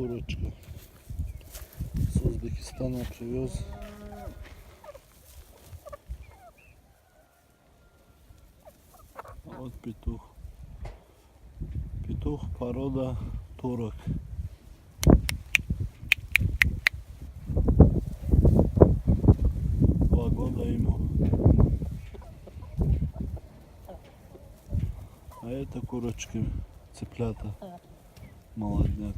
курочка. С Узбекистана привез. А вот петух. Петух порода турок. Года ему. А это курочки, цыплята, молодняк.